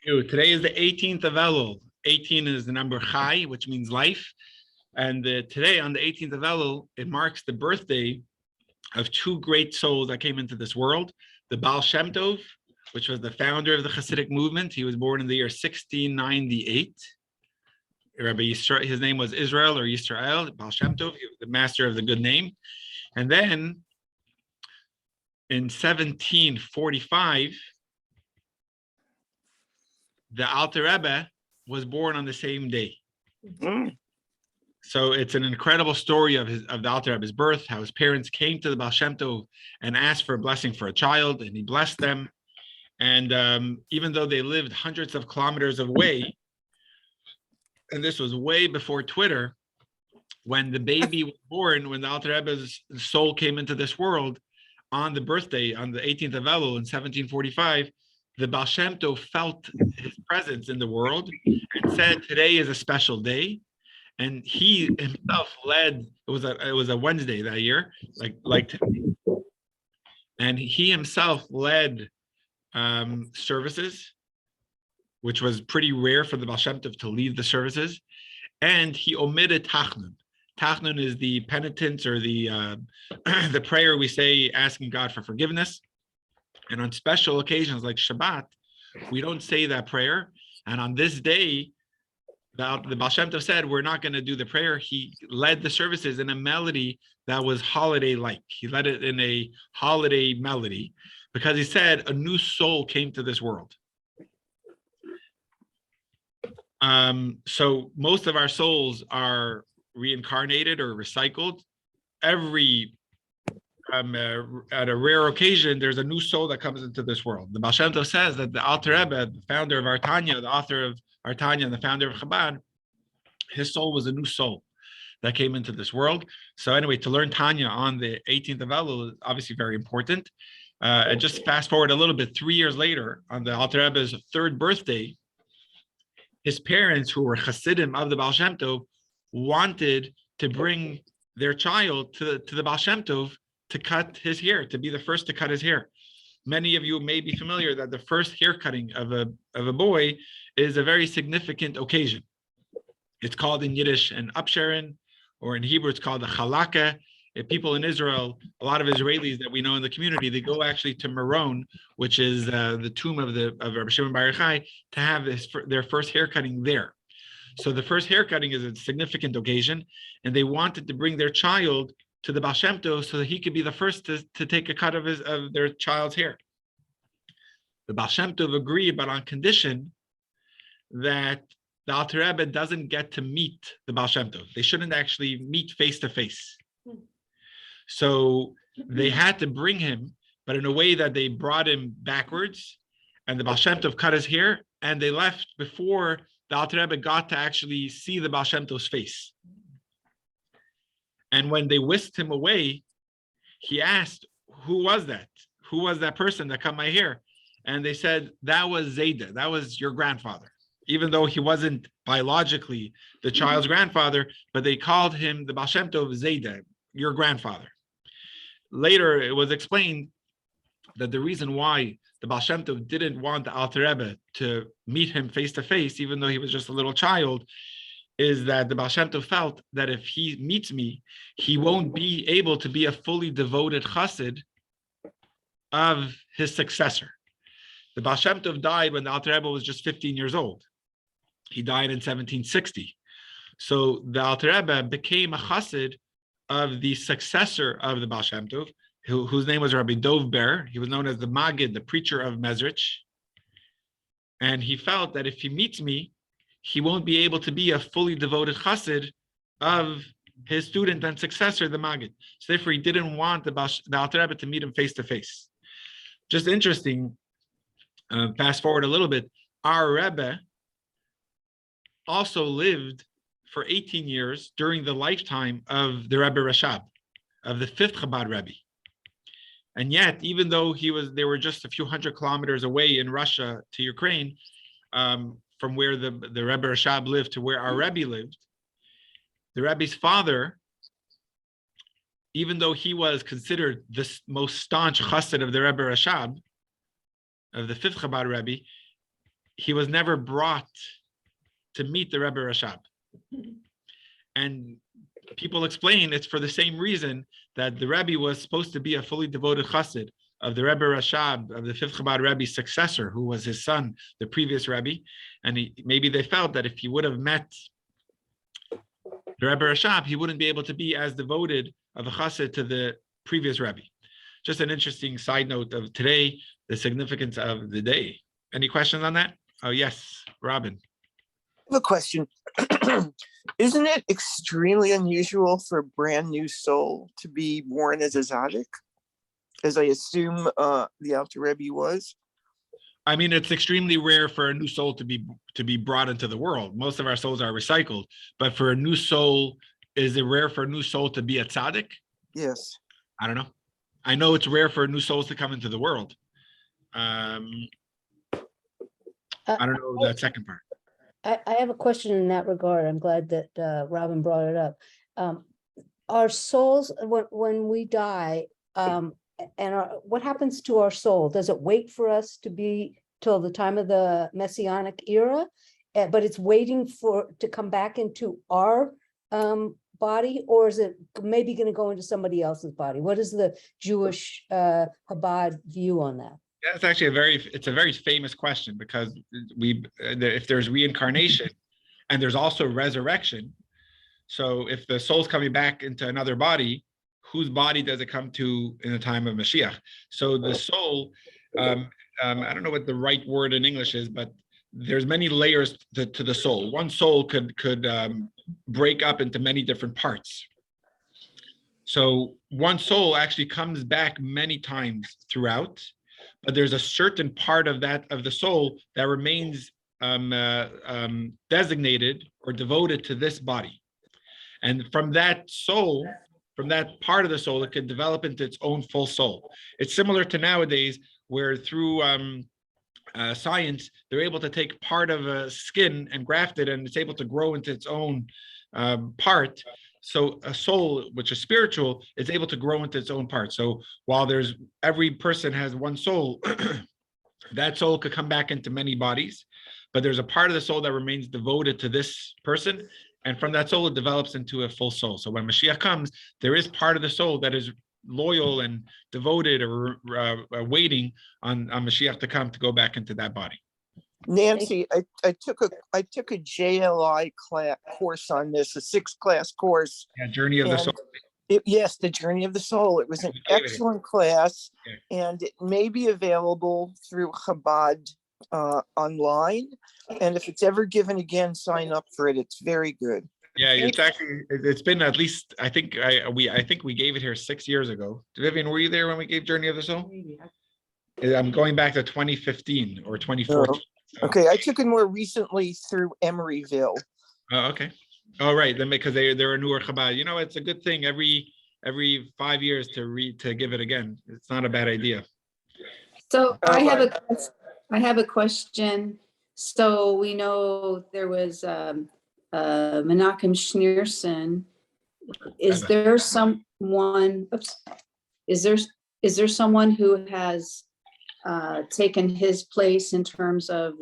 Today is the 18th of Elul. 18 is the number Chai, which means life. And today, on the 18th of Elul, it marks the birthday of two great souls that came into this world. The Baal Shem Tov, which was the founder of the Hasidic movement. He was born in the year 1698. Rabbi Yisrael, his name was Israel or Yisrael, Baal Shem Tov, he was the master of the good name. And then in 1745, the Alter Rebbe was born on the same day. So it's an incredible story of the Alter Rebbe's birth, how his parents came to the Baal Shem Tov and asked for a blessing for a child, and he blessed them. And even though they lived hundreds of kilometers away, and this was way before Twitter, when the baby was born, when the Alter Rebbe's soul came into this world, on the birthday, on the 18th of Elul in 1745, the Baal Shem Tov felt his presence in the world and said, today is a special day. And he himself led, it was a Wednesday that year, and he himself led services, which was pretty rare for the Baal Shem Tov to lead the services. And he omitted Tachnun. Tachnun is the penitence or the prayer we say asking God for forgiveness. And on special occasions like Shabbat, we don't say that prayer. And on this day, the Baal Shem Tov said, we're not going to do the prayer. He led the services in a melody that was holiday-like. He led it in a holiday melody because he said a new soul came to this world. So most of our souls are reincarnated or recycled. Every at a rare occasion, there's a new soul that comes into this world. The Baal Shem Tov says that the Alter Rebbe, the founder of our Tanya, the author of our Tanya, and the founder of Chabad, his soul was a new soul that came into this world. So anyway, to learn Tanya on the 18th of Elul is obviously very important. And just fast forward a little bit, 3 years later, on the Alter Rebbe's third birthday, his parents, who were Hasidim of the Baal Shem Tov, wanted to bring their child to the Baal Shem Tov to cut his hair, to be the first to cut his hair. Many of you may be familiar that the first hair cutting of a boy is a very significant occasion. It's called in Yiddish an upsharon, or in Hebrew it's called a chalaka. If people in Israel, a lot of Israelis that we know in the community, they go actually to Meron, which is the tomb of Rabbi Shimon Bar Yochai, to have their first hair cutting there. So the first hair cutting is a significant occasion, and they wanted to bring their child to the Baal Shem Tov so that he could be the first to take a cut of their child's hair. The Baal Shem Tov agreed, but on condition that the Alter Rebbe doesn't get to meet the Baal Shem Tov. They shouldn't actually meet face to face. So they had to bring him, but in a way that they brought him backwards, and the Baal Shem Tov cut his hair, and they left before the Alter Rebbe got to actually see the Baal Shem Tov's face. And when they whisked him away, he asked, who was that? Who was that person that cut my hair? And they said, that was Zayda, that was your grandfather. Even though he wasn't biologically the child's grandfather, but they called him the Baal Shem Tov Zayda, your grandfather. Later, it was explained that the reason why the Baal Shem Tov didn't want the Alter Rebbe to meet him face to face, even though he was just a little child, is that the Baal Shem Tov felt that if he meets me, he won't be able to be a fully devoted chassid of his successor. The Baal Shem Tov died when the Alter Rebbe was just 15 years old. He died in 1760. So the Alter Rebbe became a chassid of the successor of the Baal Shem Tov, whose name was Rabbi Dov Ber. He was known as the Maggid, the preacher of Mezrich. And he felt that if he meets me, he won't be able to be a fully devoted chassid of his student and successor, the Maggid. So therefore, he didn't want the Alter Rebbe to meet him face to face. Just interesting, fast forward a little bit, our Rebbe also lived for 18 years during the lifetime of the Rebbe Rashab, of the fifth Chabad Rebbe. And yet, even though they were just a few hundred kilometers away in Russia to Ukraine, from where the Rebbe Rashab lived to where our Rebbe lived, the Rebbe's father, even though he was considered the most staunch chassid of the Rebbe Rashab, of the fifth Chabad Rebbe, he was never brought to meet the Rebbe Rashab. And people explain it's for the same reason that the Rebbe was supposed to be a fully devoted chassid of the Rebbe Rashab, of the fifth Chabad Rebbe's successor, who was his son, the previous Rebbe. And maybe they felt that if he would have met the Rebbe Rashab, he wouldn't be able to be as devoted of a chassid to the previous Rebbe. Just an interesting side note of today, the significance of the day. Any questions on that? Oh, yes, Robin. I have a question. Isn't it extremely unusual for a brand new soul to be born as a tzaddik, as I assume the Alter Rebbe was? I mean, it's extremely rare for a new soul to be brought into the world. Most of our souls are recycled, but for a new soul, is it rare for a new soul to be a tzaddik? Yes. I don't know. I know it's rare for new souls to come into the world. I don't know that second part. I have a question in that regard. I'm glad that Robin brought it up. Our souls, when we die, what happens to our soul? Does it wait for us to be till the time of the Messianic era? But it's waiting to come back into our body, or is it maybe going to go into somebody else's body? What is the Jewish Chabad view on that? That's actually it's a very famous question, because if there's reincarnation and there's also resurrection, so if the soul's coming back into another body, whose body does it come to in the time of Mashiach? So the soul, I don't know what the right word in English is, but there's many layers to the soul. One soul could break up into many different parts. So one soul actually comes back many times throughout, but there's a certain part of the soul that remains designated or devoted to this body. And from that soul, from that part of the soul, it could develop into its own full soul. It's similar to nowadays, where through science, they're able to take part of a skin and graft it, and it's able to grow into its own part. So a soul, which is spiritual, is able to grow into its own part. So while every person has one soul, that soul could come back into many bodies, but there's a part of the soul that remains devoted to this person. And from that soul, it develops into a full soul. So when Mashiach comes, there is part of the soul that is loyal and devoted or waiting on Mashiach to come to go back into that body. Nancy, I took a JLI course on this, a 6-class course. Yeah, Journey of the Soul. Yes, the Journey of the Soul. It was an excellent class, and it may be available through Chabad online. And if it's ever given again, sign up for it. It's very good. Yeah, it's been at least, I think we gave it here 6 years ago. Vivian, were you there when we gave Journey of the Soul? I'm going back to 2015 or 2014. Okay, I took it more recently through Emeryville. Oh, okay. All right, then because they're a newer Chabad. You know, it's a good thing every 5 years to give it again. It's not a bad idea. So I have a question. So we know there was Menachem Schneerson. Is there someone? Is there someone who has taken his place in terms of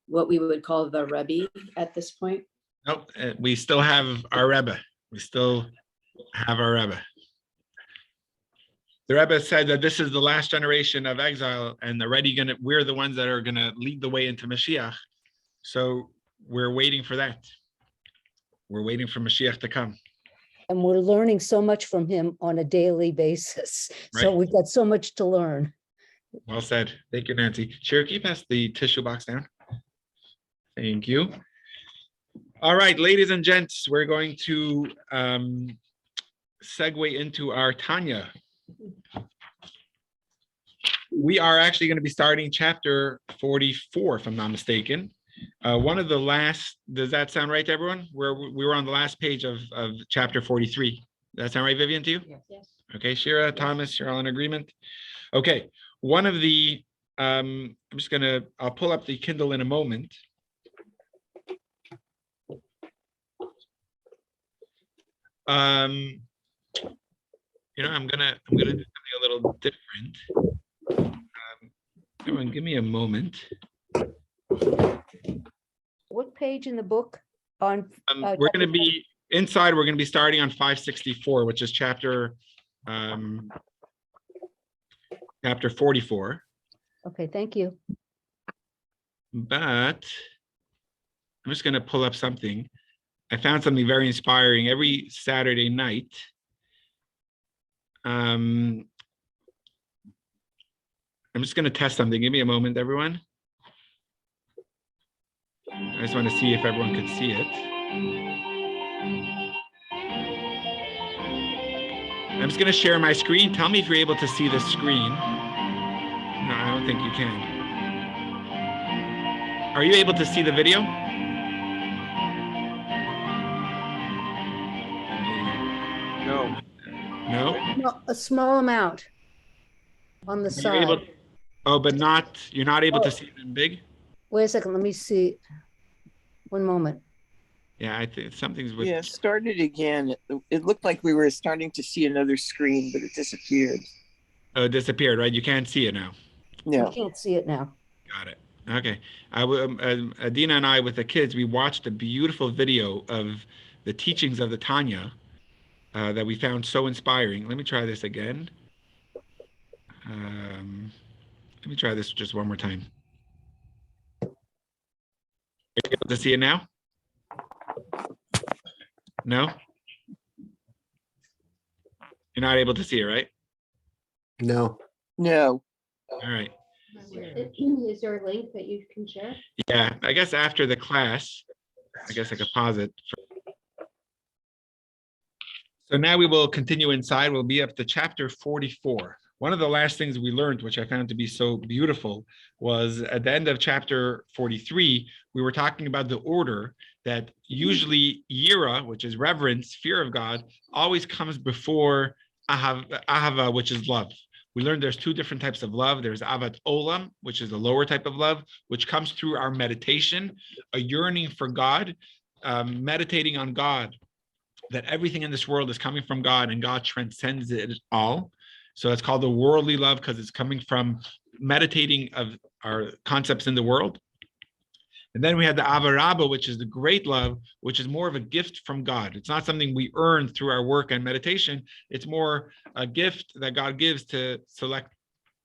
what we would call the Rebbe at this point? Nope, we still have our Rebbe. We still have our Rebbe. The Rebbe said that this is the last generation of exile, and we're the ones that are gonna lead the way into Mashiach. So we're waiting for that. We're waiting for Mashiach to come. And we're learning so much from him on a daily basis. So Right. we've got so much to learn. Well said. Thank you, Nancy. Shira, can you pass the tissue box down? Thank you. All right, ladies and gents, we're going to segue into our Tanya. We are actually going to be starting chapter 44, if I'm not mistaken. One of the last, does that sound right to everyone? We were on the last page of chapter 43. Does that sound right, Vivian, to you? Yes. Okay, Shira, Thomas, you're all in agreement? Okay, one of the, I'll pull up the Kindle in a moment. I'm gonna do something a little different. Everyone, give me a moment. What page in the book on? We're going to be inside. We're going to be starting on 564, which is chapter 44. Okay, thank you. But I'm just going to pull up something. I found something very inspiring every Saturday night. I'm just going to test something. Give me a moment, everyone. I just want to see if everyone could see it. I'm just going to share my screen. Tell me if you're able to see the screen. No, I don't think you can. Are you able to see the video? No. No? No, a small amount on the You're able, side. oh, but you're not able to see it in big? Wait a second, let me see. One moment. Yeah, I think something's with. Yeah, start it again. It looked like we were starting to see another screen, but it disappeared. Oh, it disappeared, right? You can't see it now. I No. can't see it now. Got it. Okay. Adina and I, with the kids, we watched a beautiful video of the teachings of the Tanya that we found so inspiring. Let me try this again. Let me try this just one more time. Are you able to see it now? No? You're not able to see it, right? No. No. All right. Is there a link that you can share? Yeah, I guess after the class, I guess I could pause it. So now we will continue inside. We'll be up to chapter 44. One of the last things we learned, which I found to be so beautiful, was at the end of chapter 43, we were talking about the order that usually yira, which is reverence, fear of God, always comes before ahava, which is love. We learned there's two different types of love. There's avat olam, which is the lower type of love, which comes through our meditation, a yearning for God, meditating on God, that everything in this world is coming from God and God transcends it all. So it's called the worldly love because it's coming from meditating of our concepts in the world. And then we have the avaraba, which is the great love, which is more of a gift from God. It's not something we earn through our work and meditation. It's more a gift that God gives to select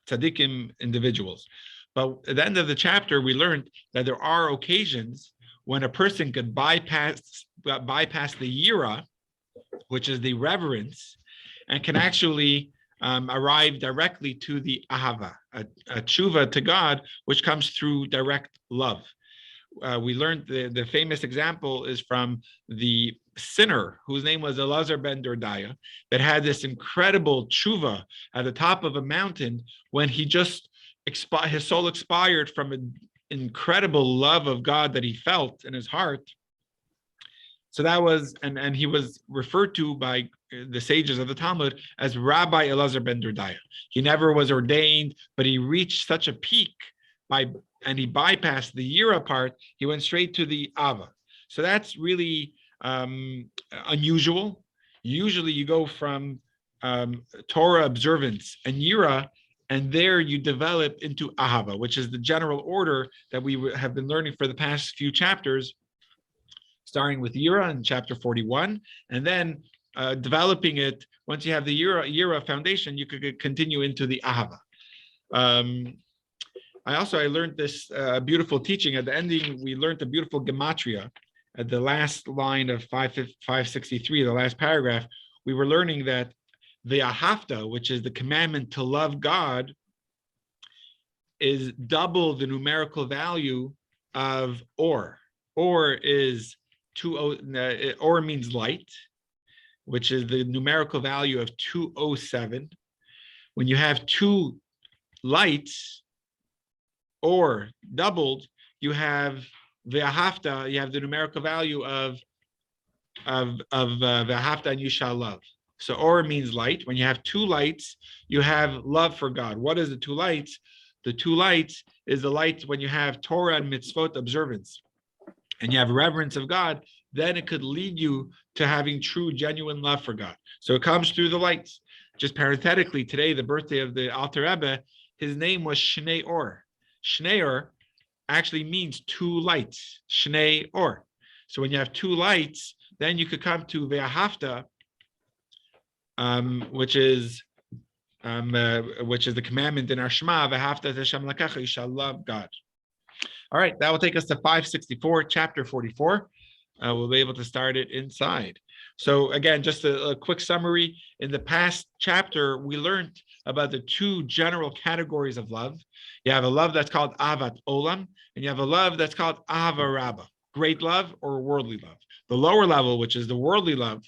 tzaddikim individuals. But at the end of the chapter, we learned that there are occasions when a person could bypass the yira, which is the reverence, and can actually arrive directly to the ahava, a tshuva to God, which comes through direct love. We learned the famous example is from the sinner whose name was Elazar ben Dordaya, that had this incredible tshuva at the top of a mountain when he just his soul expired from an incredible love of God that he felt in his heart. So that was, and he was referred to by the sages of the Talmud as Rabbi Elazar ben Dordaya. He never was ordained, but he reached such a peak and he bypassed the yira part. He went straight to the ava. So that's really unusual. Usually you go from Torah observance and yira, and there you develop into ahava, which is the general order that we have been learning for the past few chapters, starting with yira in chapter 41, and then developing it. Once you have the yira foundation, you could continue into the ahava. I learned this beautiful teaching. At the ending, we learned a beautiful gematria. At the last line of 563, the last paragraph, we were learning that the ahafta, which is the commandment to love God, is double the numerical value of or. Or is or means light, which is the numerical value of 207. When you have two lights, or doubled, you have v'ahafta, you have the numerical value of v'ahafta, and you shall love. So or means light. When you have two lights, you have love for God. What is the two lights? The two lights is the light when you have Torah and mitzvot observance, and you have reverence of God, then it could lead you to having true, genuine love for God. So it comes through the lights. Just parenthetically, today, the birthday of the Alter Rebbe, his name was Shnei Or. Shnei Or actually means two lights, shnei or. So when you have two lights, then you could come to ve'ahavta, which is the commandment in our Shema, ve'ahavta Hashem Elokecha, you shall love God. All right, that will take us to 564, chapter 44. We'll be able to start it inside. So again, just a quick summary. In the past chapter, we learned about the two general categories of love. You have a love that's called avat olam, and you have a love that's called ahava rabbah, great love or worldly love. The lower level, which is the worldly love,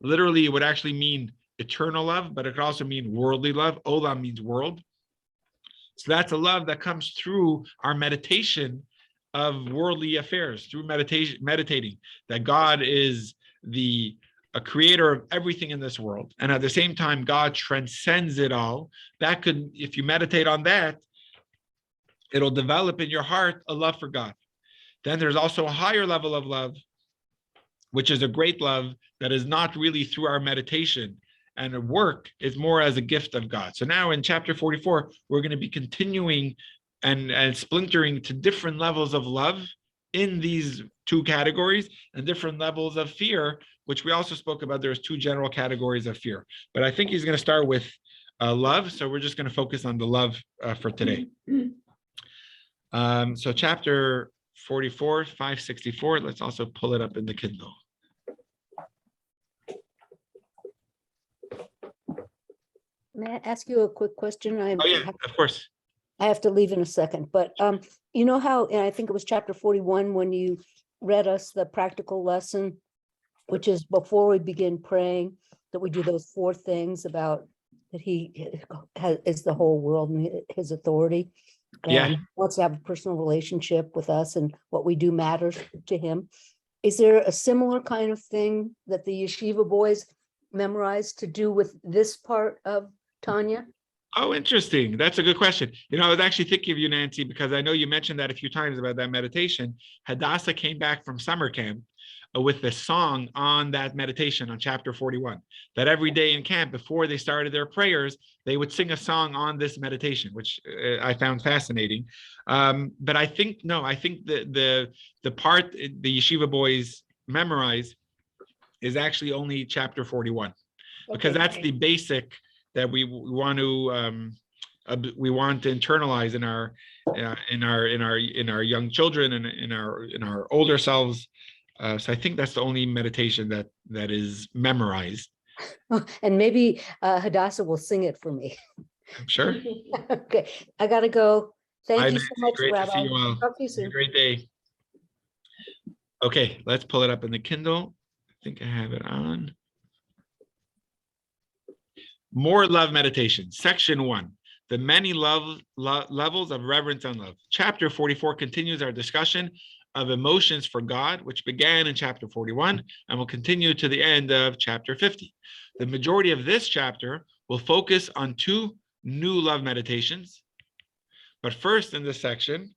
literally it would actually mean eternal love, but it could also mean worldly love. Olam means world. So that's a love that comes through our meditation of worldly affairs, through meditating that God is a creator of everything in this world. And at the same time, God transcends it all. That could, if you meditate on that, it'll develop in your heart a love for God. Then there's also a higher level of love, which is a great love that is not really through our meditation and work, is more as a gift of God. So now in chapter 44, we're going to be continuing and splintering to different levels of love in these two categories and different levels of fear, which we also spoke about. There's two general categories of fear. But I think he's going to start with love. So we're just going to focus on the love for today. So chapter 44, 564, let's also pull it up in the Kindle. May I ask you a quick question? Oh yeah, of course. I have to leave in a second, but you know how, and I think it was chapter 41, when you read us the practical lesson, which is before we begin praying, that we do those 4 things about that he is the whole world and his authority. Yeah. And wants to have a personal relationship with us, and what we do matters to him. Is there a similar kind of thing that the yeshiva boys memorized to do with this part of Tanya? Oh, interesting. That's a good question. I was actually thinking of you, Nancy, because I know you mentioned that a few times about that meditation. Hadassah came back from summer camp with the song on that meditation on chapter 41, that every day in camp, before they started their prayers, they would sing a song on this meditation, which I found fascinating. But I think the part the yeshiva boys memorize is actually only chapter 41, because that's the basic that we want to internalize in our young children and in our older selves. So I think that's the only meditation that is memorized. And maybe Hadassah will sing it for me. I'm sure. Okay, I gotta go. Thank you so much, Great Rabbi. to see you all. Talk to you Have a soon. great day. Okay, let's pull it up in the Kindle. I think I have it on. More love meditation, section 1. The many levels of reverence and love. Chapter 44 continues our discussion of emotions for God, which began in chapter 41 and will continue to the end of chapter 50. The majority of this chapter will focus on 2 new love meditations. But first in this section,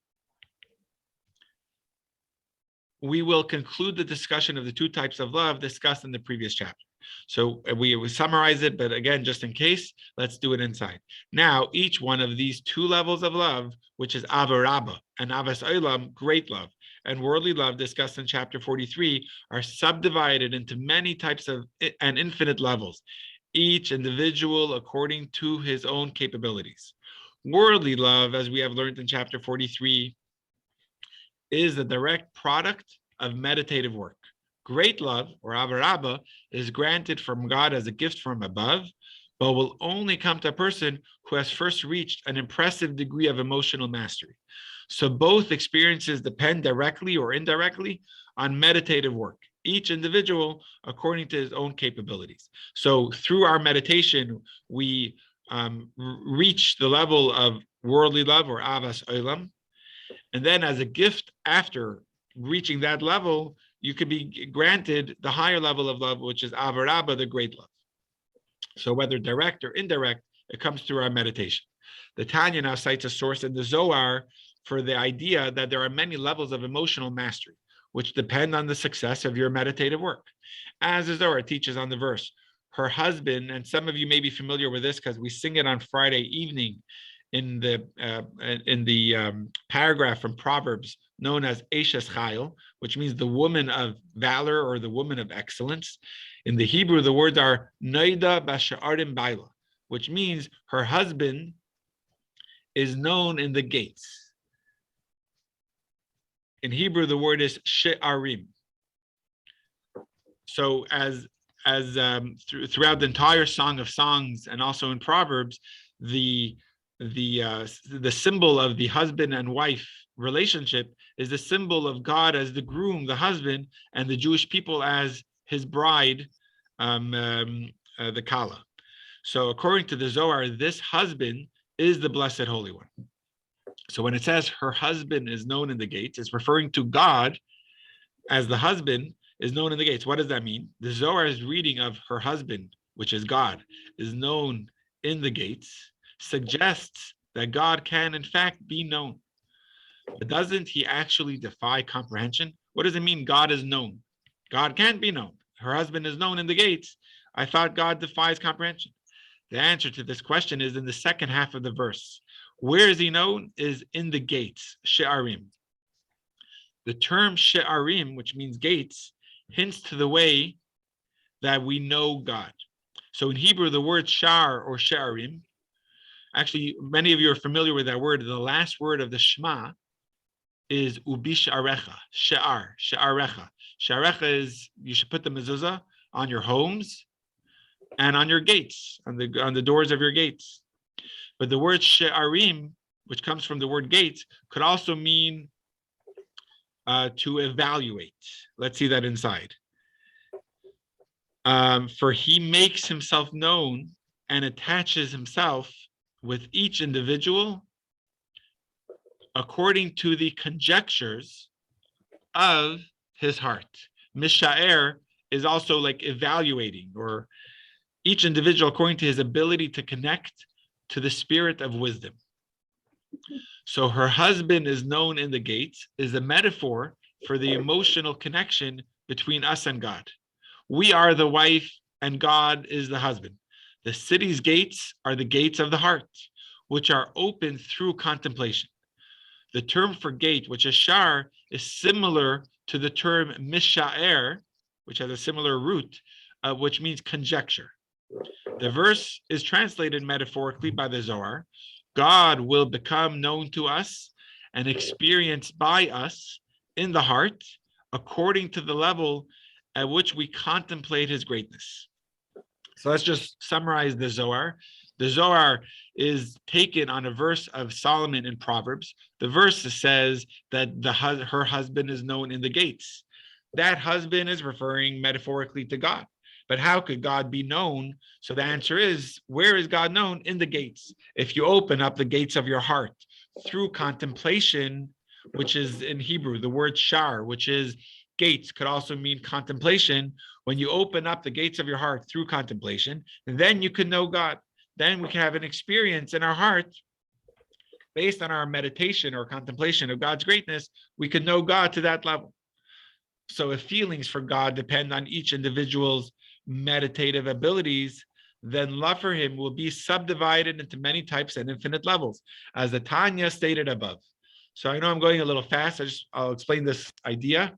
we will conclude the discussion of the 2 types of love discussed in the previous chapter. So we summarize it, but again, just in case, let's do it inside. Now, each one of these 2 levels of love, which is avarabba and avas olam, great love, and worldly love discussed in chapter 43, are subdivided into many types of and infinite levels, each individual according to his own capabilities. Worldly love, as we have learned in chapter 43, is the direct product of meditative work. Great love, or avarabba, is granted from God as a gift from above, but will only come to a person who has first reached an impressive degree of emotional mastery. So both experiences depend directly or indirectly on meditative work, each individual according to his own capabilities. So through our meditation, we reach the level of worldly love, or avas olam, and then as a gift after reaching that level, you could be granted the higher level of love, which is avarabba, the great love. So whether direct or indirect, it comes through our meditation. The Tanya now cites a source in the Zohar for the idea that there are many levels of emotional mastery, which depend on the success of your meditative work. As the Zohar teaches on the verse, her husband, and some of you may be familiar with this because we sing it on Friday evening in the paragraph from Proverbs known as Eshes Chayil, which means the woman of valor or the woman of excellence. In the Hebrew, the words are Noida Basha'arim Baila, which means her husband is known in the gates. In Hebrew, the word is She'arim. So throughout the entire Song of Songs and also in Proverbs, the symbol of the husband and wife relationship is the symbol of God as the groom, the husband, and the Jewish people as his bride, the Kala. So according to the Zohar, this husband is the Blessed Holy One. So when it says her husband is known in the gates, it's referring to God as the husband is known in the gates. What does that mean? The Zohar's reading of her husband, which is God, is known in the gates, suggests that God can in fact be known. But doesn't he actually defy comprehension? What does it mean God is known? God can't be known. Her husband is known in the gates. I thought God defies comprehension. The answer to this question is in the second half of the verse. Where is he known? Is in the gates, She'arim. The term She'arim, which means gates, hints to the way that we know God. So in Hebrew, the word Shar or She'arim, actually, many of you are familiar with that word. The last word of the Shema is Ubisharecha, She'ar, She'arecha. She'arecha is, you should put the mezuzah on your homes and on your gates, on the doors of your gates. But the word She'arim, which comes from the word gates, could also mean to evaluate. Let's see that inside. For he makes himself known and attaches himself with each individual according to the conjectures of his heart. Mishaer is also like evaluating, or each individual according to his ability to connect to the spirit of wisdom. So her husband is known in the gates is a metaphor for the emotional connection between us and God. We are the wife and God is the husband. The city's gates are the gates of the heart, which are open through contemplation. The term for gate, which is shar, is similar to the term mishaer, which has a similar root, which means conjecture. The verse is translated metaphorically by the Zohar. God will become known to us and experienced by us in the heart, according to the level at which we contemplate his greatness. So let's just summarize the Zohar. The Zohar is taken on a verse of Solomon in Proverbs. The verse says that her husband is known in the gates. That husband is referring metaphorically to God. But how could God be known? So the answer is, where is God known? In the gates. If you open up the gates of your heart through contemplation, which is in Hebrew, the word shar, which is gates, could also mean contemplation. When you open up the gates of your heart through contemplation, then you can know God. Then we can have an experience in our heart based on our meditation or contemplation of God's greatness. We can know God to that level. So if feelings for God depend on each individual's meditative abilities, then love for him will be subdivided into many types and infinite levels, as the Tanya stated above. So I know I'm going a little fast. I'll explain this idea.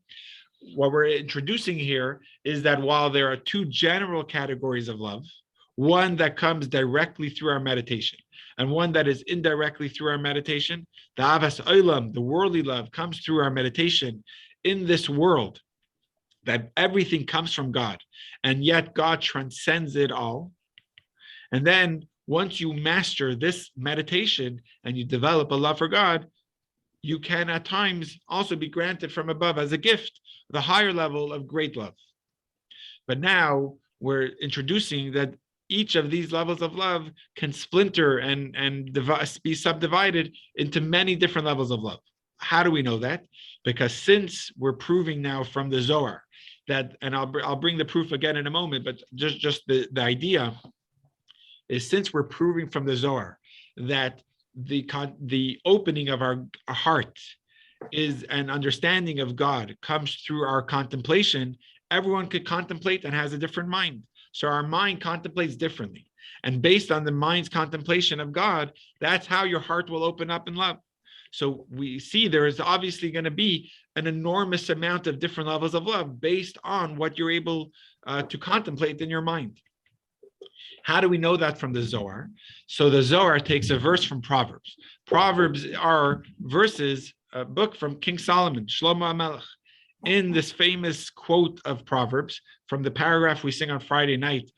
What we're introducing here is that while there are two general categories of love, one that comes directly through our meditation and one that is indirectly through our meditation, the Avas Olam, the worldly love, comes through our meditation in this world, that everything comes from God, and yet God transcends it all. And then once you master this meditation and you develop a love for God, you can at times also be granted from above as a gift, the higher level of great love. But now we're introducing that each of these levels of love can splinter and be subdivided into many different levels of love. How do we know that? Because since we're proving now from the Zohar that, and I'll bring the proof again in a moment, but just the idea is, since we're proving from the Zohar that the opening of our heart is an understanding of God comes through our contemplation, everyone could contemplate and has a different mind. So our mind contemplates differently. And based on the mind's contemplation of God, that's how your heart will open up in love. So we see there is obviously going to be an enormous amount of different levels of love based on what you're able to contemplate in your mind. How do we know that from the Zohar? So the Zohar takes a verse from Proverbs. Proverbs are verses, a book from King Solomon, Shlomo HaMelech. In this famous quote of Proverbs, from the paragraph we sing on Friday night,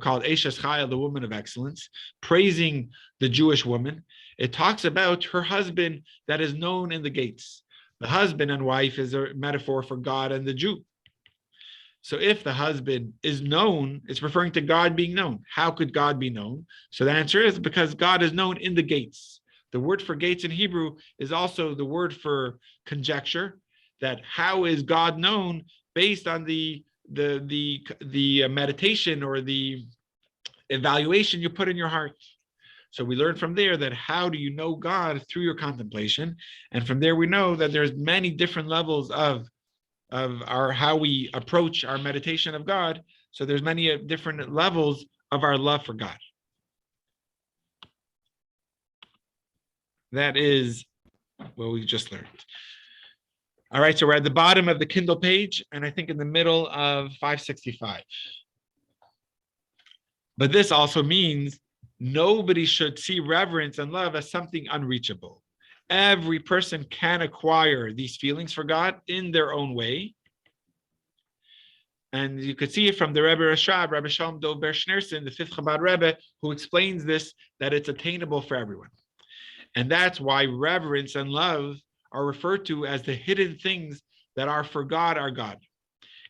called Eshes Chayil, the woman of excellence, praising the Jewish woman, it talks about her husband that is known in the gates. The husband and wife is a metaphor for God and the Jew. So if the husband is known, it's referring to God being known. How could God be known? So the answer is because God is known in the gates. The word for gates in Hebrew is also the word for conjecture, that how is God known based on the meditation or the evaluation you put in your heart. So we learn from there that how do you know God? Through your contemplation. And from there we know that there's many different levels of our how we approach our meditation of God. So there's many different levels of our love for God. That is what we just learned. All right, so we're at the bottom of the Kindle page, and I think in the middle of 565. But this also means nobody should see reverence and love as something unreachable. Every person can acquire these feelings for God in their own way. And you could see it from the Rebbe Rashab, Rabbi Shalom Dov Ber Schneerson, the fifth Chabad Rebbe, who explains this, that it's attainable for everyone. And that's why reverence and love are referred to as the hidden things that are for God, our God.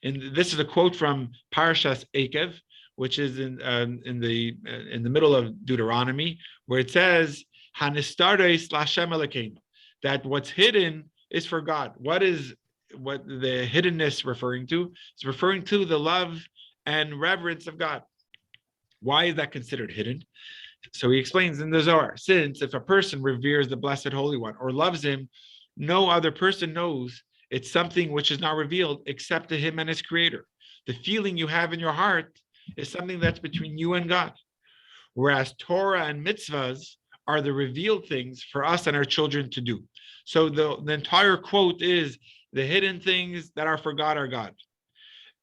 And this is a quote from Parashas Ekev, which is in the middle of Deuteronomy, where it says, "Hanistares laHashem Elokeinu," that what's hidden is for God. What the hiddenness referring to? It's referring to the love and reverence of God. Why is that considered hidden? So he explains in the Zohar, since if a person reveres the Blessed Holy One or loves him, no other person knows. It's something which is not revealed except to him and his creator. The feeling you have in your heart is something that's between you and God. Whereas Torah and mitzvahs are the revealed things for us and our children to do. So the entire quote is, the hidden things that are for God are God.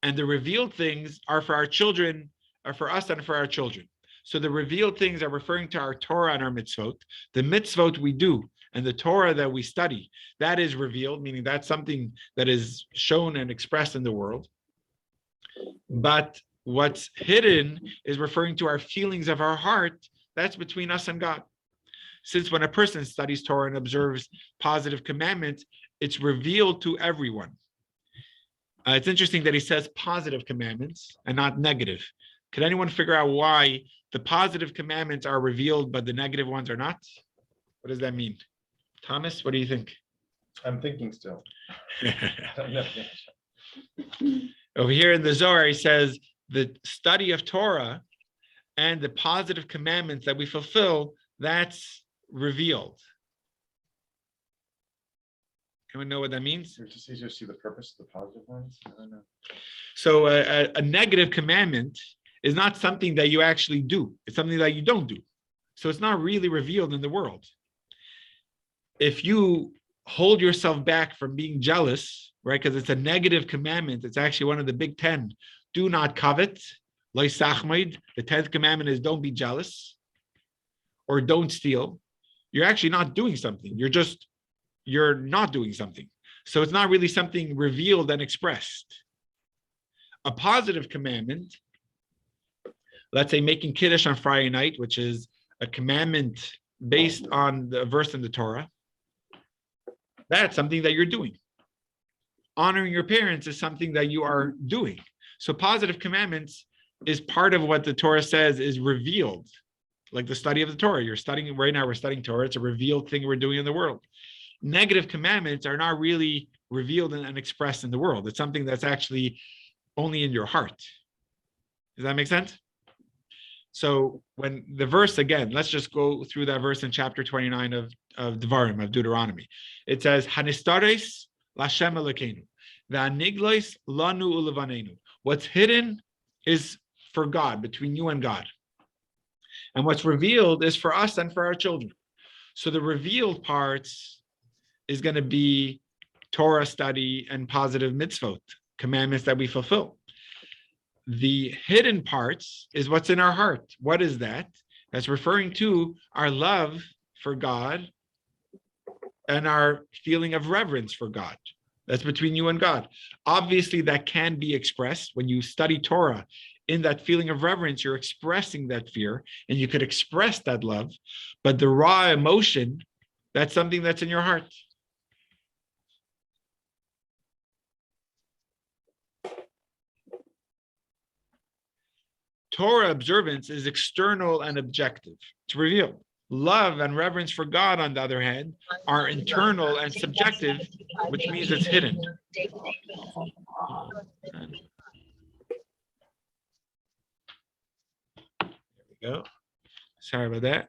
And the revealed things are for our children, are for us and for our children. So the revealed things are referring to our Torah and our mitzvot. The mitzvot we do and the Torah that we study, that is revealed, meaning that's something that is shown and expressed in the world. But what's hidden is referring to our feelings of our heart. That's between us and God. Since when a person studies Torah and observes positive commandments, it's revealed to everyone. It's interesting that he says positive commandments and not negative. Could anyone figure out why the positive commandments are revealed, but the negative ones are not? What does that mean? Thomas, what do you think? I'm thinking still. I don't know the answer. Over here in the Zohar, he says the study of Torah and the positive commandments that we fulfill, that's revealed. Anyone know what that means? It's just easier to see the purpose of the positive ones. I don't know. So a negative commandment is not something that you actually do. It's something that you don't do. So it's not really revealed in the world. If you hold yourself back from being jealous, right? Because it's a negative commandment. It's actually one of the big 10. Do not covet. Lo sachmaid. The 10th commandment is don't be jealous or don't steal. You're actually not doing something. You're not doing something. So it's not really something revealed and expressed. A positive commandment, let's say making Kiddush on Friday night, which is a commandment based on the verse in the Torah, that's something that you're doing. Honoring your parents is something that you are doing. So positive commandments is part of what the Torah says is revealed, like the study of the Torah. You're studying right now, we're studying Torah. It's a revealed thing we're doing in the world. Negative commandments are not really revealed and expressed in the world. It's something that's actually only in your heart. Does that make sense? So when the verse, again, let's just go through that verse in chapter 29 of Devarim, of Deuteronomy. It says, Hanistares laHashem Elokeinu, v'aniglois lanu ulevanenu. What's hidden is for God, between you and God. And what's revealed is for us and for our children. So the revealed parts is going to be Torah study and positive mitzvot, commandments that we fulfill. The hidden parts is what's in our heart. What is that? That's referring to our love for God and our feeling of reverence for God. That's between you and God. Obviously, that can be expressed when you study Torah. In that feeling of reverence, you're expressing that fear, and you could express that love. But the raw emotion, that's something that's in your heart. Torah observance is external and objective. It's revealed. Love and reverence for God, on the other hand, are internal and subjective, which means it's hidden. There we go. Sorry about that.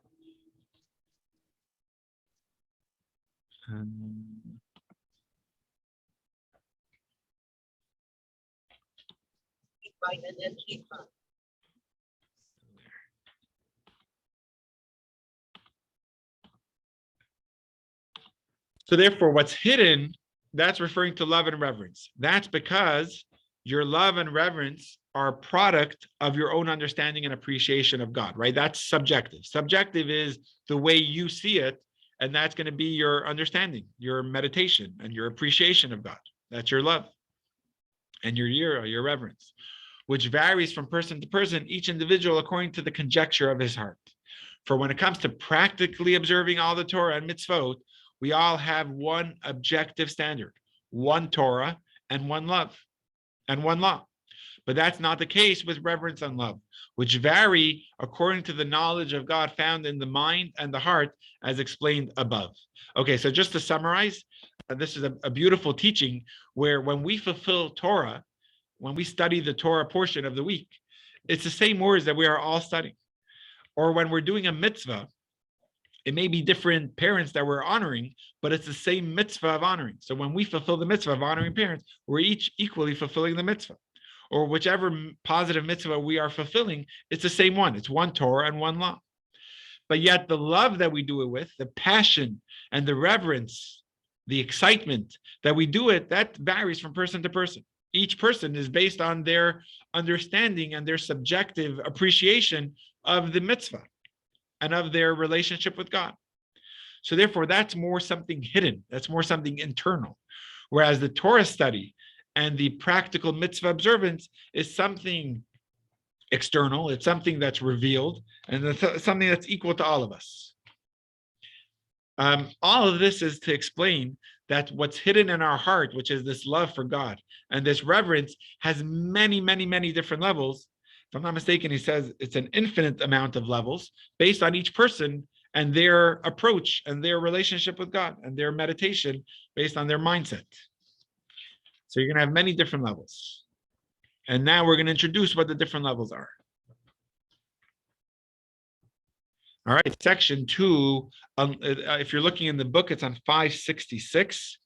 So therefore, what's hidden, that's referring to love and reverence. That's because your love and reverence are a product of your own understanding and appreciation of God, right? That's subjective. Subjective is the way you see it, and that's going to be your understanding, your meditation, and your appreciation of God. That's your love and your reverence, which varies from person to person, each individual according to the conjecture of his heart. For when it comes to practically observing all the Torah and mitzvot, we all have one objective standard, one Torah and one love and one law. But that's not the case with reverence and love, which vary according to the knowledge of God found in the mind and the heart, as explained above. Okay, so just to summarize, this is a beautiful teaching where when we fulfill Torah, when we study the Torah portion of the week, it's the same words that we are all studying. Or when we're doing a mitzvah, it may be different parents that we're honoring, but it's the same mitzvah of honoring. So when we fulfill the mitzvah of honoring parents, we're each equally fulfilling the mitzvah. Or whichever positive mitzvah we are fulfilling, it's the same one. It's one Torah and one law. But yet the love that we do it with, the passion and the reverence, the excitement that we do it, that varies from person to person. Each person is based on their understanding and their subjective appreciation of the mitzvah and of their relationship with God. So therefore, that's more something hidden. That's more something internal. Whereas the Torah study and the practical mitzvah observance is something external. It's something that's revealed, and it's something that's equal to all of us. All of this is to explain that what's hidden in our heart, which is this love for God and this reverence, has many, many, many different levels. If I'm not mistaken, he says it's an infinite amount of levels based on each person and their approach and their relationship with God and their meditation based on their mindset. So you're going to have many different levels. And now we're going to introduce what the different levels are. All right, section 2, if you're looking in the book, it's on 566.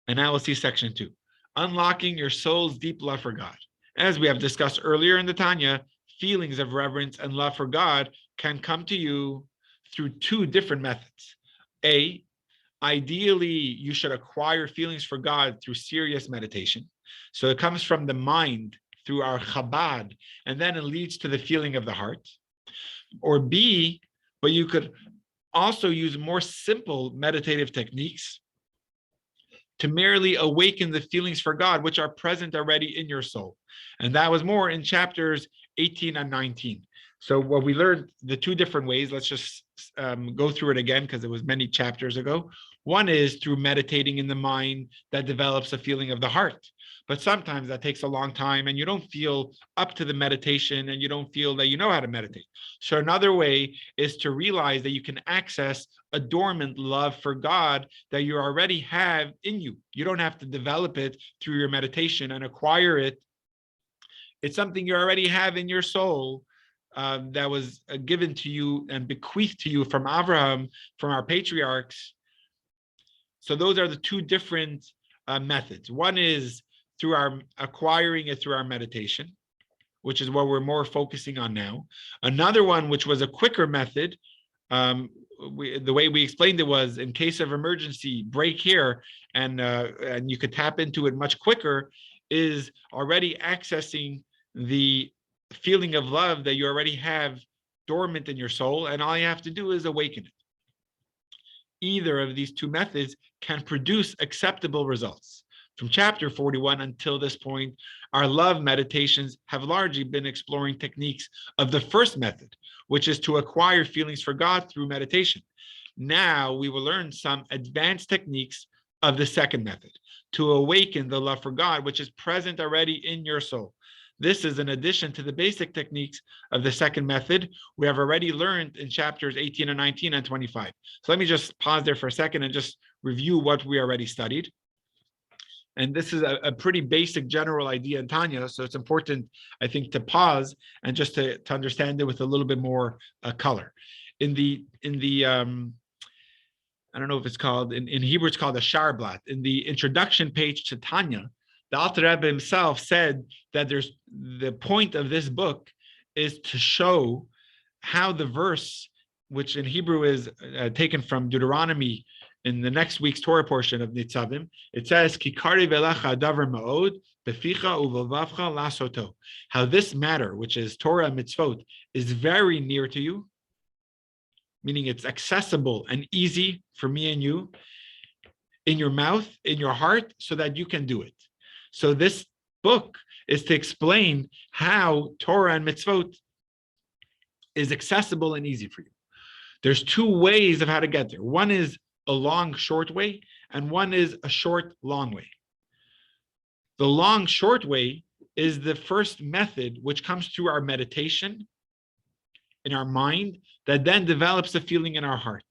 And now we'll see section 2, unlocking your soul's deep love for God. As we have discussed earlier in the Tanya, feelings of reverence and love for God can come to you through two different methods. A, ideally, you should acquire feelings for God through serious meditation. So it comes from the mind through our Chabad, and then it leads to the feeling of the heart. Or B, but you could also use more simple meditative techniques to merely awaken the feelings for God, which are present already in your soul. And that was more in chapters 18 and 19. So what we learned, the two different ways, let's just go through it again because it was many chapters ago. One is through meditating in the mind that develops a feeling of the heart. But sometimes that takes a long time and you don't feel up to the meditation and you don't feel that you know how to meditate. So another way is to realize that you can access a dormant love for God that you already have in you. You don't have to develop it through your meditation and acquire it. It's something you already have in your soul that was given to you and bequeathed to you from Abraham, from our patriarchs. So those are the two different methods. One is through our acquiring it through our meditation, which is what we're more focusing on now. Another one, which was a quicker method, the way we explained it was, in case of emergency, break here, and you could tap into it much quicker, is already accessing the feeling of love that you already have dormant in your soul, and all you have to do is awaken it. Either of these two methods can produce acceptable results. From chapter 41 until this point, our love meditations have largely been exploring techniques of the first method, which is to acquire feelings for God through meditation. Now we will learn some advanced techniques of the second method, to awaken the love for God, which is present already in your soul. This is in addition to the basic techniques of the second method we have already learned in chapters 18 and 19 and 25. So let me just pause there for a second and just review what we already studied. And this is a pretty basic general idea in Tanya, so it's important, I think, to pause and just to understand it with a little bit more color. In the I don't know if it's called, in Hebrew it's called a Sharblat. In the introduction page to Tanya, the Alter Rebbe himself said that the point of this book is to show how the verse, which in Hebrew is taken from Deuteronomy, in the next week's Torah portion of Nitzavim, it says, Ki karev elecha davar ma'od, beficha uvavavcha lasoto. How this matter, which is Torah and mitzvot, is very near to you, meaning it's accessible and easy for me and you, in your mouth, in your heart, so that you can do it. So this book is to explain how Torah and mitzvot is accessible and easy for you. There's two ways of how to get there. One is a long, short way, and one is a short, long way. The long, short way is the first method, which comes through our meditation in our mind, that then develops a feeling in our heart.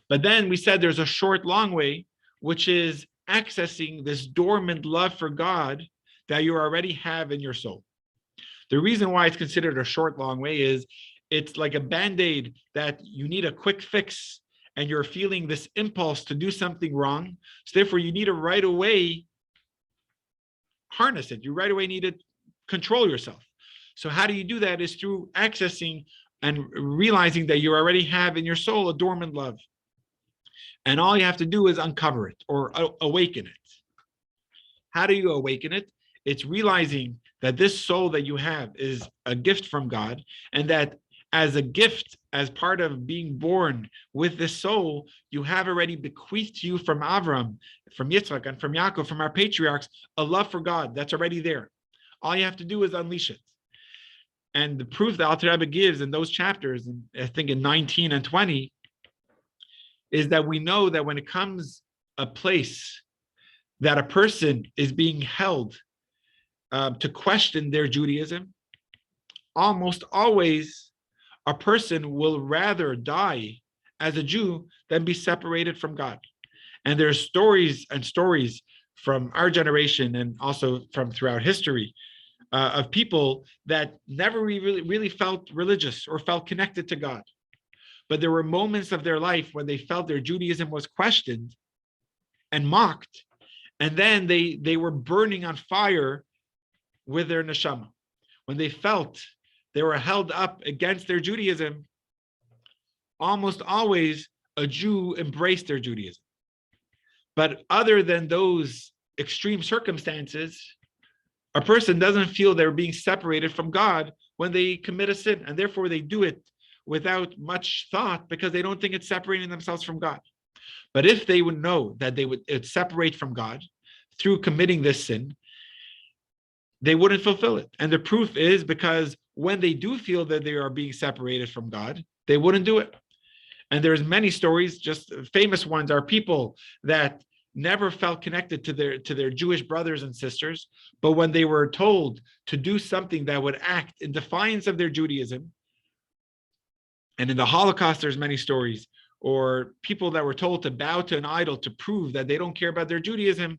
But then we said there's a short, long way, which is accessing this dormant love for God that you already have in your soul. The reason why it's considered a short, long way is it's like a Band-Aid that you need a quick fix, and you're feeling this impulse to do something wrong. So therefore, you need to right away harness it. You right away need to control yourself. So how do you do that? Is through accessing and realizing that you already have in your soul a dormant love. And all you have to do is uncover it or awaken it. How do you awaken it? It's realizing that this soul that you have is a gift from God, and that as a gift, as part of being born with this soul, you have already bequeathed to you from Avram, from Yitzchak, and from Yaakov, from our patriarchs, a love for God that's already there. All you have to do is unleash it. And the proof that Alter Rebbe gives in those chapters, I think in 19 and 20, is that we know that when it comes a place that a person is being held to question their Judaism, almost always a person will rather die as a Jew than be separated from God. And there's stories and stories from our generation and also from throughout history of people that never really felt religious or felt connected to God. But there were moments of their life when they felt their Judaism was questioned and mocked, and then they were burning on fire with their neshama. When they felt they were held up against their Judaism, almost always a Jew embraced their Judaism. But other than those extreme circumstances, a person doesn't feel they're being separated from God when they commit a sin, and therefore they do it without much thought because they don't think it's separating themselves from God. But if they would know that they would separate from God through committing this sin, they wouldn't fulfill it. And the proof is because when they do feel that they are being separated from God, they wouldn't do it. And there's many stories, just famous ones are people that never felt connected to their Jewish brothers and sisters, but when they were told to do something that would act in defiance of their Judaism, and in the Holocaust, there's many stories, or people that were told to bow to an idol to prove that they don't care about their Judaism,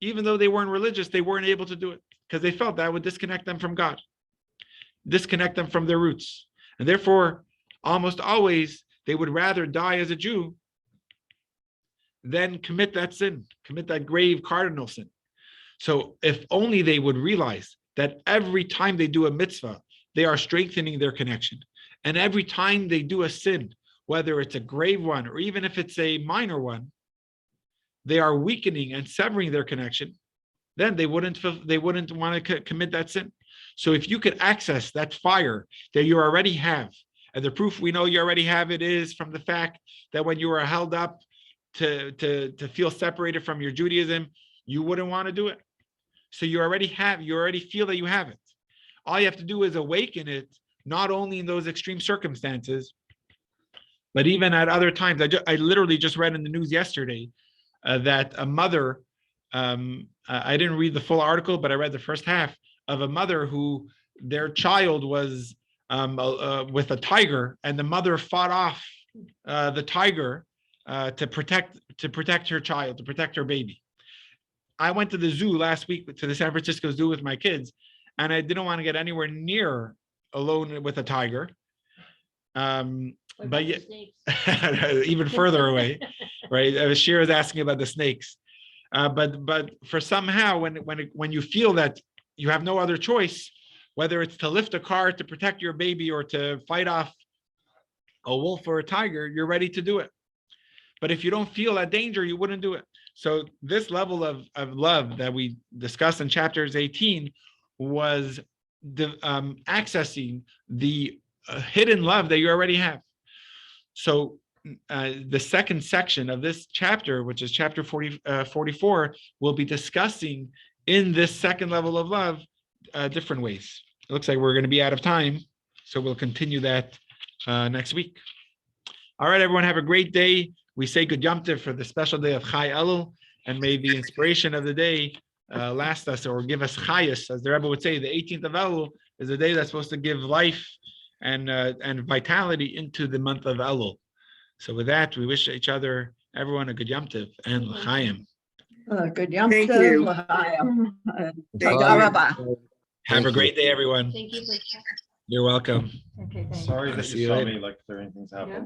even though they weren't religious, they weren't able to do it because they felt that would disconnect them from God, disconnect them from their roots. And therefore, almost always, they would rather die as a Jew than commit that sin, commit that grave cardinal sin. So if only they would realize that every time they do a mitzvah, they are strengthening their connection. And every time they do a sin, whether it's a grave one or even if it's a minor one, they are weakening and severing their connection, then they wouldn't want to commit that sin. So if you could access that fire that you already have, and the proof we know you already have it is from the fact that when you were held up to feel separated from your Judaism, you wouldn't want to do it. So you already feel that you have it. All you have to do is awaken it, not only in those extreme circumstances, but even at other times. I literally just read in the news yesterday that a mother, I didn't read the full article, but I read the first half of a mother who their child was with a tiger, and the mother fought off the tiger to protect her child, to protect her baby. I went to the zoo last week, to the San Francisco Zoo with my kids, and I didn't want to get anywhere near alone with a tiger. But yet, even further away, right? Shira is asking about the snakes. But for somehow, when you feel that you have no other choice, whether it's to lift a car to protect your baby or to fight off a wolf or a tiger, you're ready to do it. But if you don't feel that danger, you wouldn't do it. So this level of love that we discussed in chapters 18 was accessing the hidden love that you already have. So the second section of this chapter, which is chapter 44, will be discussing in this second level of love different ways. It looks like we're going to be out of time, so we'll continue that next week. All right, everyone, have a great day. We say good Yom Tov for the special day of Chai Elul, and may the inspiration of the day last us or give us Chayus, as the Rebbe would say. The 18th of Elul is a day that's supposed to give life and vitality into the month of Elul. So with that, we wish everyone a good Yom Tov and L'chaim. Good Yom Thank Tov, you. L'chaim. Thank Toda you. rabba. Have a Thank great day, everyone. Thank you for. You're welcome. Okay, thanks. Sorry I'll that see you you saw later. me like clearing things out. Yeah. but we